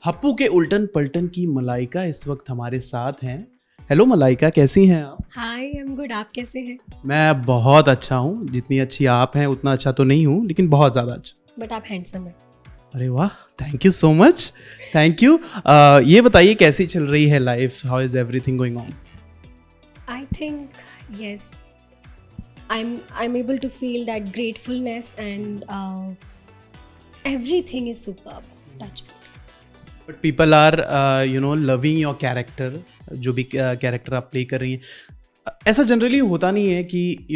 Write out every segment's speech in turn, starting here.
हप्पू के उल्टन पलटन की मलाइका इस वक्त हमारे साथ हैं। हेलो मलाइका, कैसी हैं आप? हाय, आई एम गुड। आप कैसे हैं? मैं बहुत अच्छा हूँ। जितनी अच्छी आप हैं उतना अच्छा तो नहीं हूँ, लेकिन बहुत ज़्यादा अच्छा। बट आप हैंडसम हैं। अरे वाह, thank you so much. Thank you. ये बताइए कैसी चल रही है life? How is everything going on? I think yes, I am able to feel that gratefulness and everything is superb. Touch. But people are loving your character, जो भी character आप play कर रही हैं। ऐसा जनरली होता नहीं है कि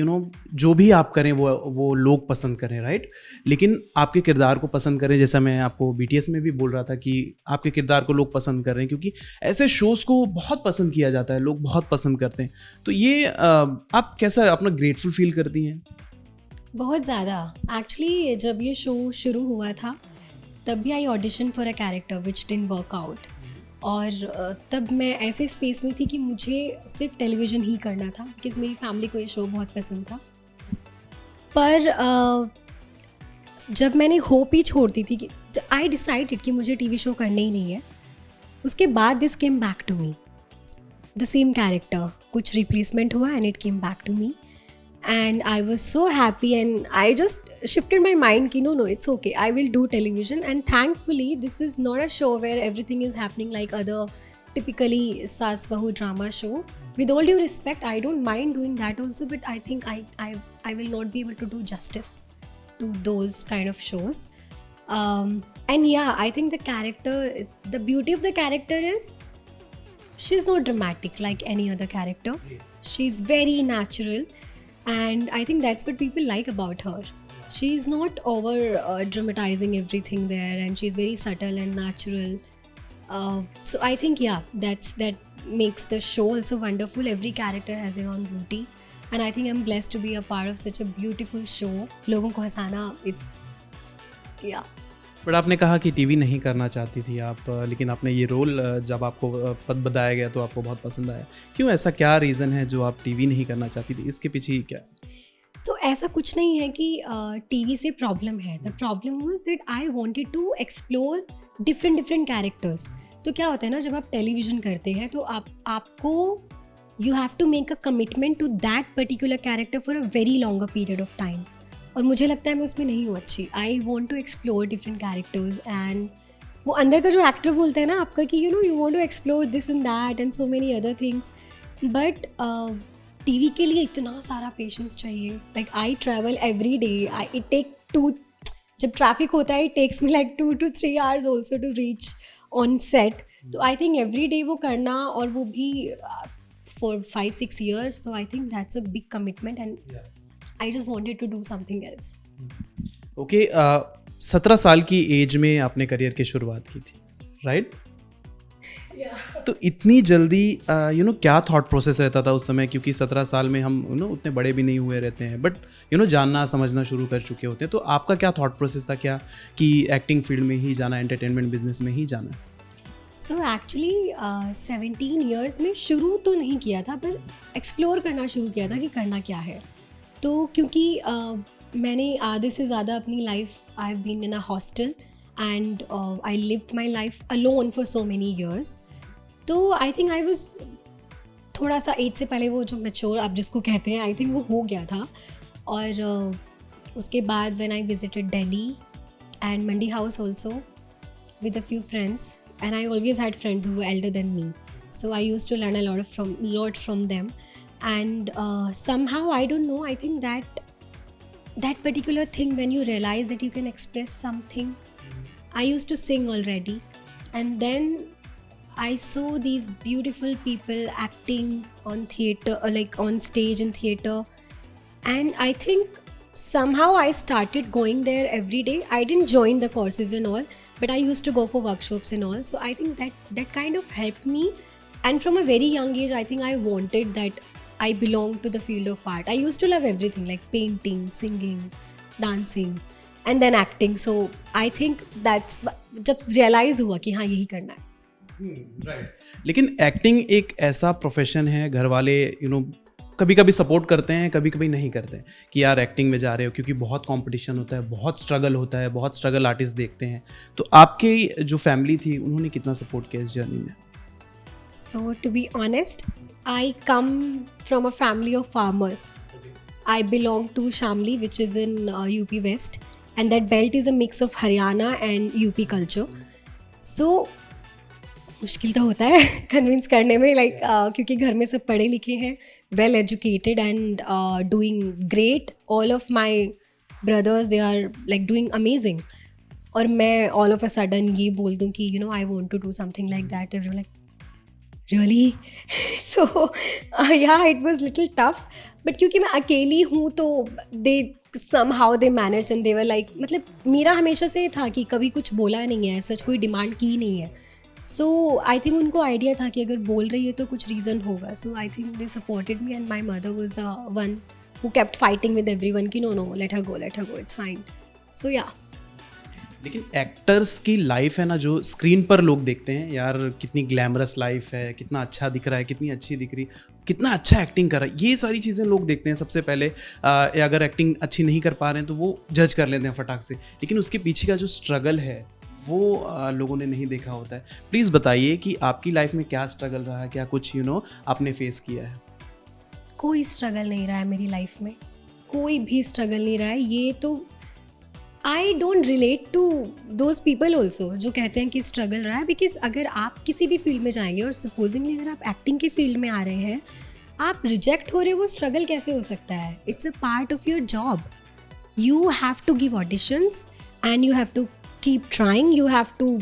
जो भी आप करें वो लोग पसंद करें, राइट? लेकिन आपके किरदार को पसंद करें, जैसा मैं आपको बीटीएस में भी बोल रहा था कि आपके किरदार को लोग पसंद कर रहे हैं, क्योंकि ऐसे शोज़ को बहुत पसंद किया जाता है, लोग बहुत पसंद करते हैं। तो ये आप कैसा अपना ग्रेटफुल फील करती हैं? बहुत ज़्यादा। एक्चुअली जब ये शो शुरू हुआ था तब भी I audition for a character which didn't work out. और तब मैं ऐसे स्पेस में थी कि मुझे सिर्फ टेलीविज़न ही करना था, बिकॉज मेरी फैमिली को ये शो बहुत पसंद था। पर जब मैंने होप ही छोड़ दी थी कि आई डिसाइडेड कि मुझे टीवी शो करना ही नहीं है, उसके बाद this came back to me, the same character. कुछ रिप्लेसमेंट हुआ and it came back to me and I was so happy and I just shifted my mind ki no, it's okay, I will do television. And thankfully this is not a show where everything is happening like other typically Saas Bahu drama show. With all due respect, I don't mind doing that also, but I think I will not be able to do justice to those kind of shows. And yeah, I think the beauty of the character is she's not dramatic like any other character. She's very natural. And I think that's what people like about her. She's not over dramatizing everything there, and she's very subtle and natural. So I think that makes the show also wonderful. Every character has their own beauty, and I think I'm blessed to be a part of such a beautiful show. लोगों को हंसाना, it's yeah. But आपने कहा कि TV नहीं करना चाहती थी आप, लेकिन आपने ये रोल जब आपको पद बताया गया तो आपको बहुत पसंद आया। क्यों? ऐसा क्या रीज़न है जो आप टीवी नहीं करना चाहती थी? इसके पीछे ही क्या? तो ऐसा कुछ नहीं है कि टीवी से प्रॉब्लम है। The problem was that I wanted to explore different characters. तो क्या होता है ना, जब आप टेलीविज़न करते हैं तो आपको you have to make a commitment to that particular character for a very longer period of time. और मुझे लगता है मैं उसमें नहीं हूँ अच्छी। I want to explore different characters, and वो अंदर का जो एक्टर बोलता है ना आपका कि you want to explore this and that and so many other things. But TV के लिए इतना सारा पेशेंस चाहिए। Like I travel every day, it take जब ट्रैफिक होता है, it takes me like 2 to 3 hours also to reach on set. तो I think every day वो करना, और वो भी for 5-6 years, so I think that's a big commitment, and I just wanted to do something else. Okay, 17 साल की as में आपने करियर की शुरुआत की थी, राइट? तो इतनी जल्दी क्या थॉट प्रोसेस रहता था उस समय? क्योंकि 17 साल में हम उतने बड़े भी नहीं हुए रहते हैं, बट जानना समझना शुरू कर चुके होते हैं। तो आपका क्या थॉट प्रोसेस था, क्या कि एक्टिंग फील्ड में ही जाना, एंटरटेनमेंट बिजनेस में ही जाना? सो एक्चुअली 17 years में शुरू तो नहीं किया था, पर एक्सप्लोर करना शुरू किया था कि करना क्या है। तो क्योंकि मैंने आधे से ज़्यादा अपनी life I have been in a hostel, and I lived my life alone for so many years. तो आई थिंक आई वॉज थोड़ा सा एज से पहले वो जो मैच्योर आप जिसको कहते हैं, आई थिंक वो हो गया था। और उसके बाद when I visited Delhi and Mandi house also with a few friends, and I always had friends who were elder than me, so I used to learn a lot from them. And somehow, I don't know, I think that particular thing, when you realize that you can express something. I used to sing already, and then I saw these beautiful people acting on theater, like on stage in theater, and I think somehow I started going there every day. I didn't join the courses and all, but I used to go for workshops and all. So I think that kind of helped me. And from a very young age, I think I wanted that I belong to the field of art. I used to love everything like painting, singing, dancing, and then acting. So I think that's जब realize हुआ कि हाँ यही करना है। Right. लेकिन acting एक ऐसा प्रोफेशन है, घर वाले कभी कभी सपोर्ट करते हैं, कभी कभी नहीं करते हैं कि यार एक्टिंग में जा रहे हो, क्योंकि बहुत कंपटीशन होता है, बहुत स्ट्रगल होता है, बहुत स्ट्रगल आर्टिस्ट देखते हैं। तो आपकी जो फैमिली थी उन्होंने कितना सपोर्ट किया इस जर्नी में? So, to be honest, I come from a family of farmers. I belong to Shamli, which is in UP West, and that belt is a mix of Haryana and UP culture. So, मुश्किल तो होता है convince करने में, like क्योंकि घर में सब पढ़े लिखे हैं, well educated and doing great. All of my brothers they are like doing amazing, और मैं ऑल ऑफ अ सडन ये बोल दूँ कि you know I want to do something like that. Like really? So yeah, it was little tough, but क्योंकि मैं अकेली हूँ तो they somehow they managed and they were like, मतलब मेरा हमेशा से था कि कभी कुछ बोला नहीं है, सच कोई डिमांड की नहीं है. So I think उनको आइडिया था कि अगर बोल रही है तो कुछ रीज़न होगा. So I think they supported me and my mother was the one who kept fighting with everyone कि no, let her go, it's fine. So yeah. लेकिन एक्टर्स की लाइफ है ना, जो स्क्रीन पर लोग देखते हैं, यार कितनी ग्लैमरस लाइफ है, कितना अच्छा दिख रहा है, कितनी अच्छी दिख रही, कितना अच्छा एक्टिंग कर रहा है, ये सारी चीज़ें लोग देखते हैं सबसे पहले. अगर एक्टिंग अच्छी नहीं कर पा रहे हैं तो वो जज कर लेते हैं फटाक से, लेकिन उसके पीछे का जो स्ट्रगल है वो लोगों ने नहीं देखा होता है. प्लीज़ बताइए कि आपकी लाइफ में क्या स्ट्रगल रहा है, क्या कुछ आपने फेस किया है? कोई स्ट्रगल नहीं रहा है मेरी लाइफ में, कोई भी स्ट्रगल नहीं रहा है. ये तो I don't relate to those people also जो कहते हैं कि स्ट्रगल रहा है. बिकॉज अगर आप किसी भी फील्ड में जाएंगे और सपोजिंगली अगर आप एक्टिंग के फील्ड में आ रहे हैं, आप रिजेक्ट हो रहे हो, वो स्ट्रगल कैसे हो सकता है? It's a part of your job. You have to give auditions and you have to keep trying, you have to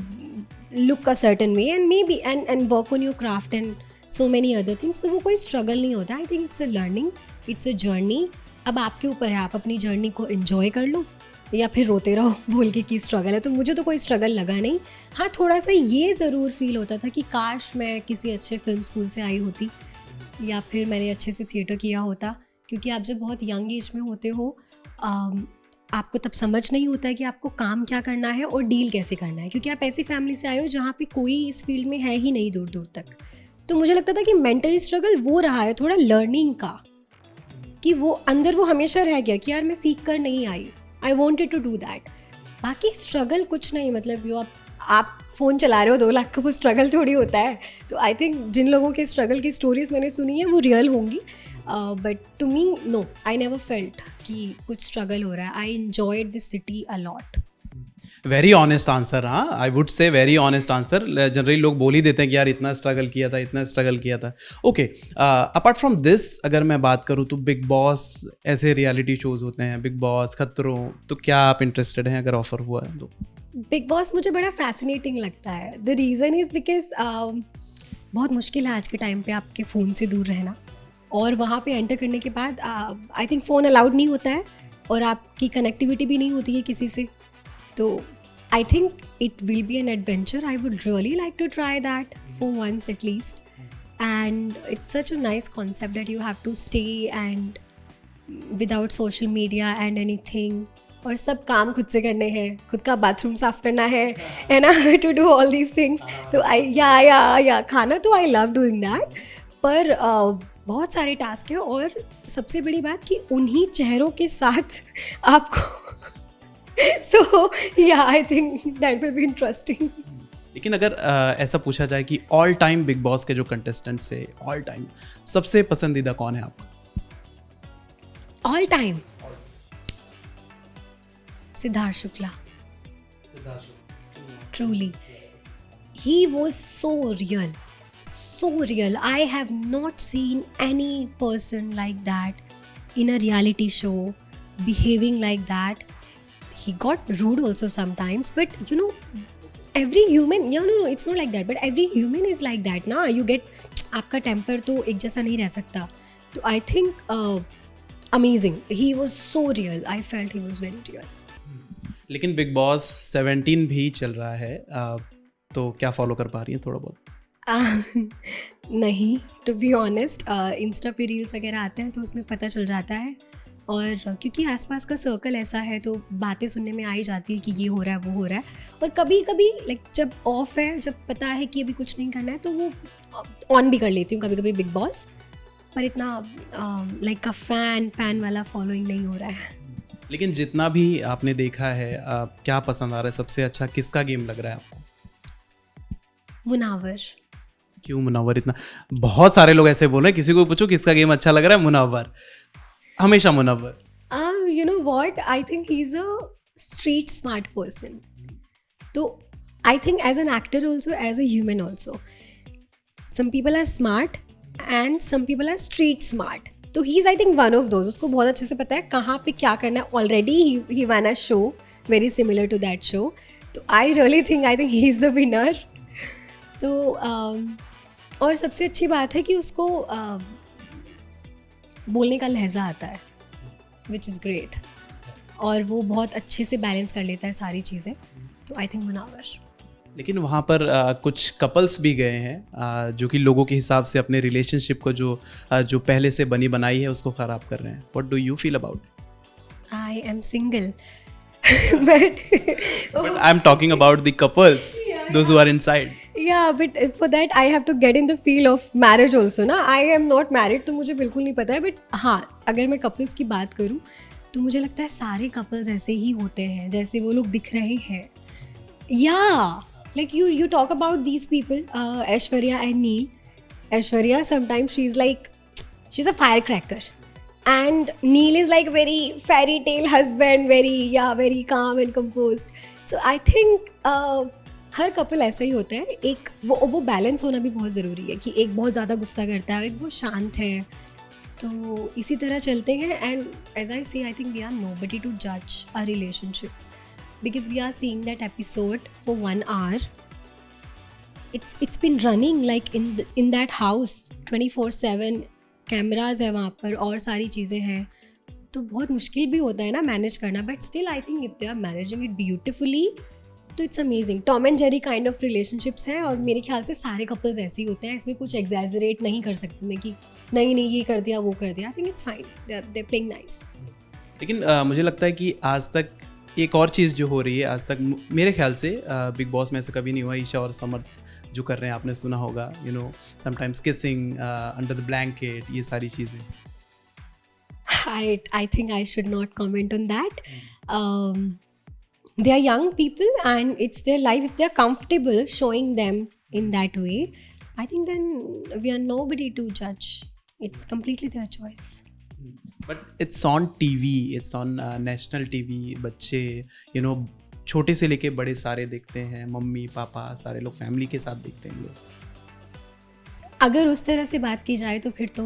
look a certain way and maybe and work on your craft and so many other things. तो वो कोई struggle नहीं होता. I think it's a learning, it's a journey. अब आपके ऊपर है, आप अपनी जर्नी को एन्जॉय कर लो या फिर रोते रहो बोल के कि स्ट्रगल है. तो मुझे तो कोई स्ट्रगल लगा नहीं. हाँ, थोड़ा सा ये ज़रूर फील होता था कि काश मैं किसी अच्छे फिल्म स्कूल से आई होती या फिर मैंने अच्छे से थिएटर किया होता. क्योंकि आप जब बहुत यंग एज में होते हो, आपको तब समझ नहीं होता है कि आपको काम क्या करना है और डील कैसे करना है, क्योंकि आप ऐसी फैमिली से आए हो जहाँ पे कोई इस फील्ड में है ही नहीं दूर दूर तक. तो मुझे लगता था कि मेंटली स्ट्रगल वो रहा है थोड़ा लर्निंग का, कि वो अंदर वो हमेशा रह गया कि यार मैं सीख कर नहीं आई, I wanted to do that. बाकी स्ट्रगल कुछ नहीं. मतलब यो आप फ़ोन चला रहे हो 2 लाख का, वो स्ट्रगल थोड़ी होता है. तो आई थिंक जिन लोगों के स्ट्रगल की स्टोरीज मैंने सुनी है वो रियल होंगी. But to me no, I never felt कि कुछ स्ट्रगल हो रहा है. I enjoyed this city a lot. Very honest answer. हाँ, I would say very honest answer. Generally लोग बोल ही देते हैं कि यार इतना स्ट्रगल किया था, इतना स्ट्रगल किया था. ओके, अपार्ट फ्रॉम दिस अगर मैं बात करूँ तो बिग बॉस, ऐसे रियलिटी शोज होते हैं, बिग बॉस, खतरों, तो क्या आप इंटरेस्टेड हैं अगर ऑफर हुआ है तो? बिग बॉस मुझे बड़ा फैसिनेटिंग लगता है. द रीज़न इज़ बिकॉज बहुत मुश्किल है आज के टाइम पे आपके फ़ोन से दूर रहना, और वहाँ पे एंटर करने के बाद आई थिंक फ़ोन अलाउड नहीं होता है और आपकी कनेक्टिविटी भी नहीं होती है किसी से. तो I think it will be an adventure. I would really like to try that for once at least. And it's such a nice concept that you have to stay and without social media and anything. और सब काम खुद से करने हैं, खुद का bathroom साफ करना है ना, to do all these things. तो या खाना तो I love doing that. पर बहुत सारे टास्क हैं, और सबसे बड़ी बात कि उन्हीं चेहरों के साथ आपको So yeah, I think that will be interesting. लेकिन अगर ऐसा पूछा जाए कि ऑल टाइम बिग बॉस के जो कंटेस्टेंट से ऑल टाइम सबसे पसंदीदा कौन है आपका? All time Siddharth Shukla. Truly, he was so real. I have not seen any person like that in a reality show behaving like that. He got rude also sometimes, but you know, every human, no, it's not like that, but every human is like that ना. You get, आपका temper तो एक जैसा नहीं रह सकता. तो I think amazing. He was so real. I felt he was very real. लेकिन बिग बॉस 17 भी चल रहा है, तो क्या फॉलो कर पा रही हैं थोड़ा बहुत? नहीं, टू बी ऑनेस्ट. इंस्टा पे रील्स वगैरह आते हैं तो उसमें पता चल जाता है, और क्योंकि आसपास का सर्कल ऐसा है तो बातें सुनने में आ ही जाती है कि ये हो रहा है, वो हो रहा है. और कभी कभी लाइक जब ऑफ है, जब पता है कि अभी कुछ नहीं करना है, तो वो ऑन भी कर लेती हूँ कभी कभी बिग बॉस. पर इतना लाइक अ फैन वाला फॉलोइंग नहीं हो रहा है। लेकिन जितना भी आपने देखा है, क्या पसंद आ रहा है? सबसे अच्छा किसका गेम लग रहा है आपको? मुनावर। क्यों मुनव्वर इतना? बहुत सारे लोग ऐसे बोल रहे हैं, किसी को पूछो किसका गेम अच्छा लग रहा है, मुनव्वर, हमेशा Munawwar. You know what? I think he's a street smart person. So I think as an actor also, as a human also, some people are smart and some people are street smart. तो he's I think one of those. उसको बहुत अच्छे से पता है कहाँ पे क्या करना है. Already he won a show very similar to that show. तो I really think I think he's the winner. तो और सबसे अच्छी बात है कि उसको बोलने का लहजा आता है, विच इज़ ग्रेट, और वो बहुत अच्छे से बैलेंस कर लेता है सारी चीज़ें. तो आई थिंक मुनावर. लेकिन वहाँ पर कुछ कपल्स भी गए हैं जो कि लोगों के हिसाब से अपने रिलेशनशिप को जो पहले से बनी बनाई है उसको ख़राब कर रहे हैं. What do you feel about? I am single but I'm talking about the couples, those who are inside. Yeah, but for that I have to get in the feel of marriage also ना. I am not married, तो मुझे बिल्कुल नहीं पता है. But हाँ, अगर मैं कपल्स की बात करूँ तो मुझे लगता है सारे कपल्स ऐसे ही होते हैं जैसे वो लोग दिख रहे हैं. Like you talk about these people, Aishwarya and Neil. Aishwarya sometimes she's a firecracker. And Neil is like very fairy tale husband, very calm and composed. So I think her couple ऐसा ही होता है. एक वो balance होना भी बहुत ज़रूरी है कि एक बहुत ज़्यादा गुस्सा करता है, एक वो शांत है. तो इसी तरह चलते हैं. And as I say I think we are nobody to जज a relationship because we are seeing that episode for 1 hour. It's been running like in that house 24/7. Cameras है वहाँ पर और सारी चीज़ें हैं. तो बहुत मुश्किल भी होता है ना मैनेज करना. But still I think if they are managing it beautifully तो it's amazing. Tom and Jerry kind of relationships हैं और मेरे ख्याल से सारे कपल्स ऐसे ही होते हैं. इसमें कुछ एग्जैजरेट नहीं कर सकती मैं कि नहीं ये कर दिया वो कर दिया. आई think it's fine, they playing nice. लेकिन मुझे लगता है कि आज तक एक और चीज़ जो हो रही है, आज तक मेरे ख्याल से बिग बॉस में ऐसा कभी नहीं हुआ. ईशा और समर्थ जो कर रहे हैं, आपने सुना होगा, sometimes kissing under the blanket, ये सारी चीज़ें. I think I should not comment on that. They are young people and it's their life. If they are comfortable showing them in that way, I think then we are nobody to judge. It's completely their choice. But it's on TV, it's on national TV. बच्चे छोटे से लेके बड़े सारे देखते हैं, mummy papa सारे लोग फैमिली के साथ देखते हैं लोग. अगर उस तरह से बात की जाए तो फिर तो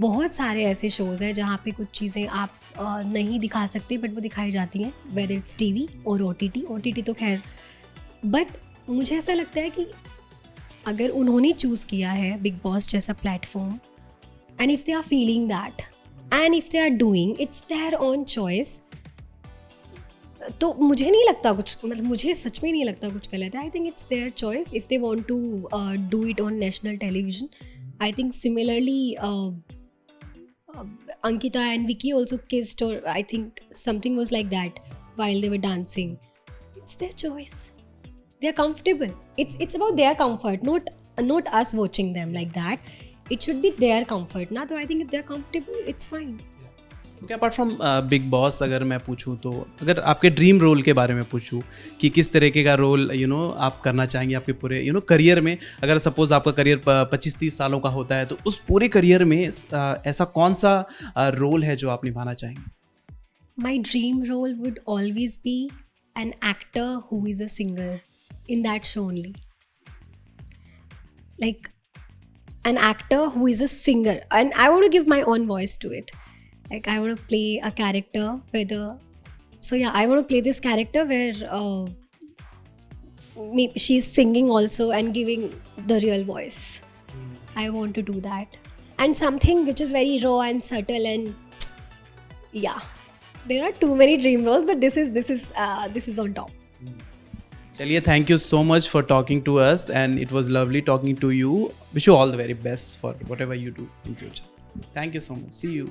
बहुत सारे ऐसे शोज़ हैं जहाँ पे कुछ चीज़ें आप नहीं दिखा सकते बट वो दिखाई जाती हैं, वेदर इट्स टीवी और OTT तो खैर. बट मुझे ऐसा लगता है कि अगर उन्होंने चूज़ किया है बिग बॉस जैसा platform, and if they are feeling that and if they are doing, it's their own choice. तो मुझे नहीं लगता कुछ, मतलब मुझे सच में नहीं लगता कुछ गलत है. I think it's their choice if they want to do it on national television. I think similarly Ankita and Vicky also kissed, or I think something was like that while they were dancing. It's their choice. They are comfortable. It's about their comfort, not us watching them like that. It should be their comfort ना. तो I think if they are comfortable, it's fine. Okay, apart from big boss, अगर मैं पूछूं तो अगर आपके dream role के बारे में पूछूं कि किस तरीके का रोल आप करना चाहेंगे आपके पूरे करियर में. अगर सपोज आपका करियर 25-30 सालों का होता है तो उस पूरे करियर में ऐसा कौन सा रोल है जो आप निभाना चाहेंगे? My dream role would always be an actor who is a singer in that show only. Like an actor who is a singer, and I want to give my own voice to it. Like I want to play a character I want to play this character where maybe she's singing also and giving the real voice. I want to do that, and something which is very raw and subtle, and there are too many dream roles, but this is on top. चलिए, thank you so much for talking to us and it was lovely talking to you. Wish you all the very best for whatever you do in future. Thank you so much. See you.